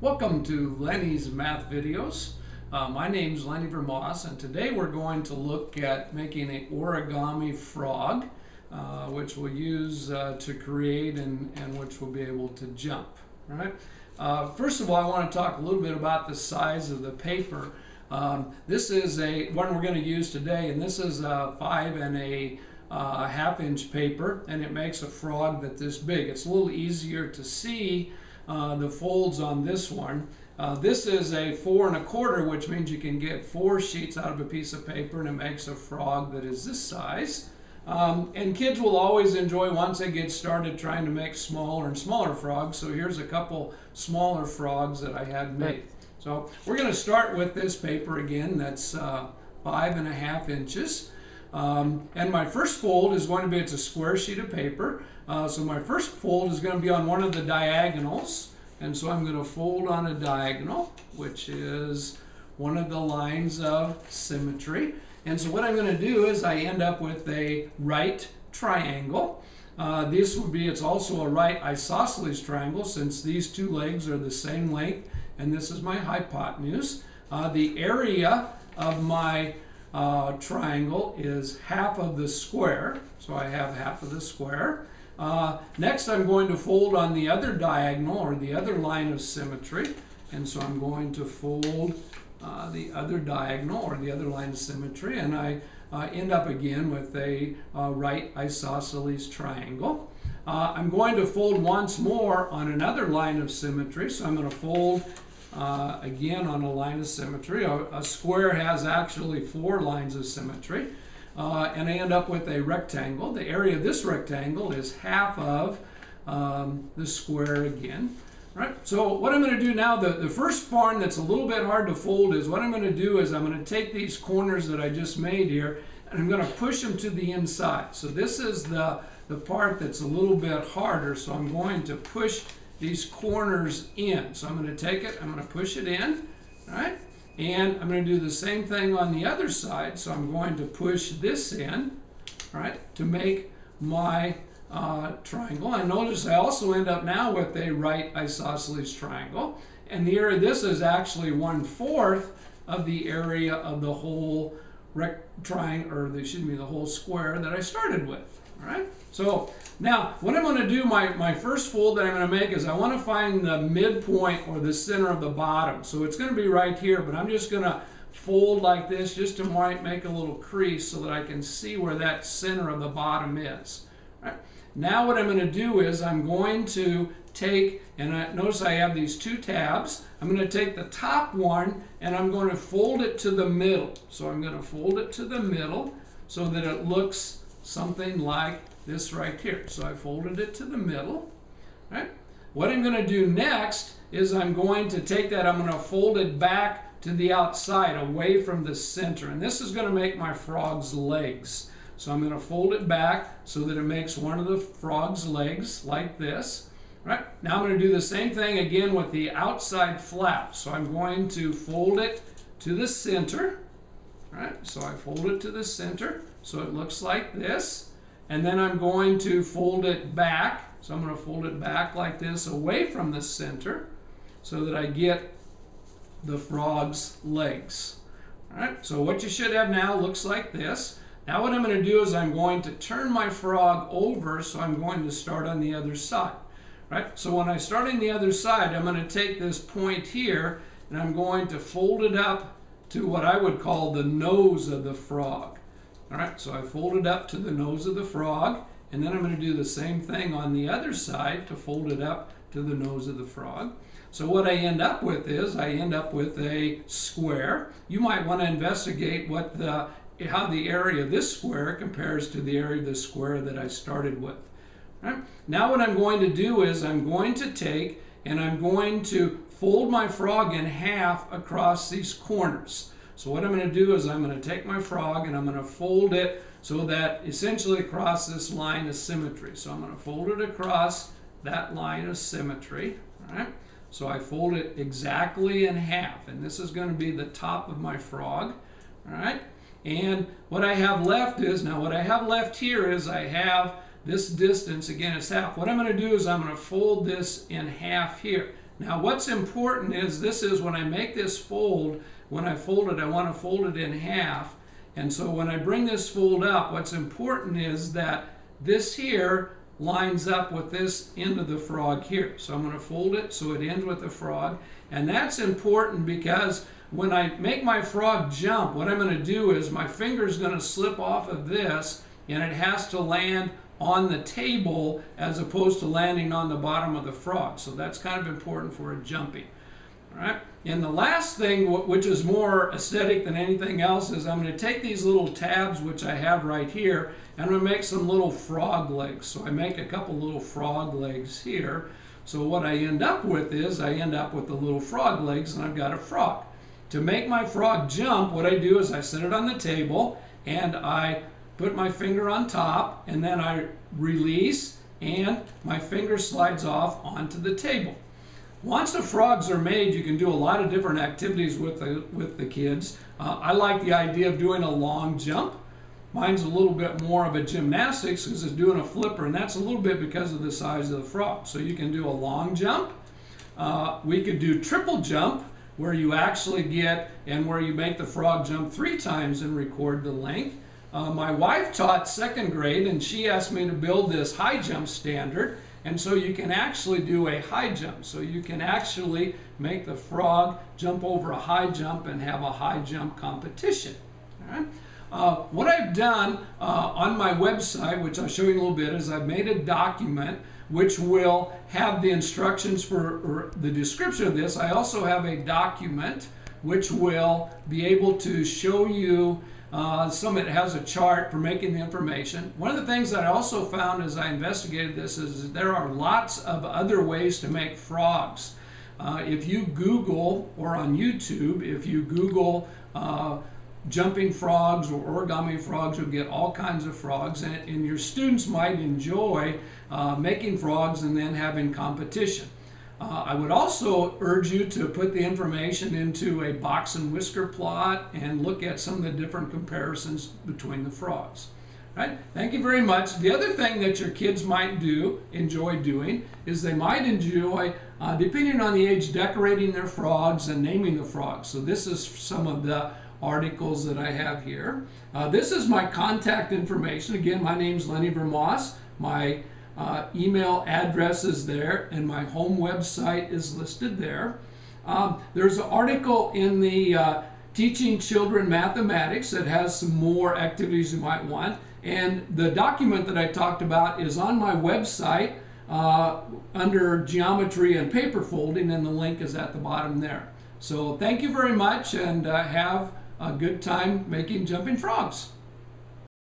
Welcome to Lenny's Math Videos. My name is Lenny Vermoss, and today we're going to look at making an origami frog, which we'll use to create and which will be able to jump. All right? First of all, I want to talk a little bit about the size of the paper. This is one we're going to use today, and this is a 5 1/2 inch paper, and it makes a frog that's this big. It's a little easier to see the folds on this one. This is a 4 1/4, which means you can get 4 sheets out of a piece of paper, and it makes a frog that is this size. And kids will always enjoy, once they get started, trying to make smaller and smaller frogs. So here's a couple smaller frogs that I had made. So we're going to start with this paper again. That's 5 1/2 inches. And my first fold is going to be, it's a square sheet of paper. So my first fold is going to be on one of the diagonals. And so I'm going to fold on a diagonal, which is one of the lines of symmetry. And so what I'm going to do is I end up with a right triangle. This would be, it's also a right isosceles triangle, since these two legs are the same length, and this is my hypotenuse. The area of my triangle is half of the square, so I have half of the square. Next, I'm going to fold on the other diagonal, or the other line of symmetry, and so I'm going to fold the other diagonal, or the other line of symmetry, and I end up again with a right isosceles triangle. I'm going to fold once more on another line of symmetry, so I'm going to fold again on a line of symmetry. A square has actually 4 lines of symmetry. And I end up with a rectangle. The area of this rectangle is half of the square again. All right, so what I'm going to do now, the first part that's a little bit hard to fold, is what I'm going to do is I'm going to take these corners that I just made here, and I'm going to push them to the inside. So this is the part that's a little bit harder, so I'm going to push these corners in. So I'm going to take it, I'm going to push it in, all right? And I'm going to do the same thing on the other side. So I'm going to push this in, right, to make my triangle. And notice I also end up now with a right isosceles triangle. And the area, this is actually 1/4 of the area of the whole triangle, or the whole square that I started with. All right. So now what I'm going to do, my first fold that I'm going to make, is I want to find the midpoint, or the center of the bottom. So it's going to be right here, but I'm just going to fold like this, just to make a little crease so that I can see where that center of the bottom is. All right. Now what I'm going to do is I'm going to take, and notice I have these 2 tabs. I'm going to take the top one and I'm going to fold it to the middle. So I'm going to fold it to the middle so that it looks something like this right here. So I folded it to the middle. Right? What I'm going to do next is I'm going to take that, I'm going to fold it back to the outside, away from the center. And this is going to make my frog's legs. So I'm going to fold it back so that it makes one of the frog's legs like this. Right? Now I'm going to do the same thing again with the outside flap. So I'm going to fold it to the center. Right? So I fold it to the center so it looks like this. And then I'm going to fold it back. So I'm going to fold it back like this, away from the center, so that I get the frog's legs. All right? So what you should have now looks like this. Now what I'm going to do is I'm going to turn my frog over, so I'm going to start on the other side. Right? So when I start on the other side, I'm going to take this point here, and I'm going to fold it up to what I would call the nose of the frog. All right, so I fold it up to the nose of the frog, and then I'm going to do the same thing on the other side to fold it up to the nose of the frog. So what I end up with is I end up with a square. You might want to investigate how the area of this square compares to the area of the square that I started with. All right? Now what I'm going to do is I'm going to take and I'm going to fold my frog in half across these corners. So what I'm going to do is I'm going to take my frog and I'm going to fold it so that essentially across this line of symmetry. So I'm going to fold it across that line of symmetry. All right? So I fold it exactly in half, and this is going to be the top of my frog. All right? And what I have left is, now what I have left here is I have this distance, again it's half. What I'm going to do is I'm going to fold this in half here. Now what's important is this is when I make this fold, when I fold it, I want to fold it in half. And so when I bring this fold up, what's important is that this here lines up with this end of the frog here. So I'm going to fold it so it ends with the frog. And that's important because when I make my frog jump, what I'm going to do is my finger is going to slip off of this and it has to land on the table as opposed to landing on the bottom of the frog. So that's kind of important for a jumping. All right. And the last thing, which is more aesthetic than anything else, is I'm going to take these little tabs, which I have right here, and I'm going to make some little frog legs. So I make a couple little frog legs here. So what I end up with is I end up with the little frog legs, and I've got a frog. To make my frog jump, what I do is I set it on the table, and I put my finger on top, and then I release, and my finger slides off onto the table. Once the frogs are made, you can do a lot of different activities with the kids. I like the idea of doing a long jump. Mine's a little bit more of a gymnastics because it's doing a flipper, and that's a little bit because of the size of the frog. So you can do a long jump. We could do triple jump, where you actually get and where you make the frog jump 3 times and record the length. My wife taught 2nd grade, and she asked me to build this high jump standard. And so you can actually do a high jump. So you can actually make the frog jump over a high jump and have a high jump competition. All right? What I've done on my website, which I'll show you in a little bit, is I've made a document which will have the instructions for the description of this. I also have a document which will be able to show you it has a chart for making the information. One of the things that I also found as I investigated this is there are lots of other ways to make frogs. If you Google, or on YouTube, if you Google jumping frogs or origami frogs, you'll get all kinds of frogs, and your students might enjoy making frogs and then having competition. I would also urge you to put the information into a box and whisker plot and look at some of the different comparisons between the frogs. Right? Thank you very much. The other thing that your kids might enjoy doing is they might enjoy, depending on the age, decorating their frogs and naming the frogs. So this is some of the articles that I have here. This is my contact information. Again, my name is Lenny Vermoss. My email address is there, and my home website is listed there. There's an article in the Teaching Children Mathematics that has some more activities you might want. And the document that I talked about is on my website under geometry and paper folding, and the link is at the bottom there. So thank you very much, and have a good time making jumping frogs.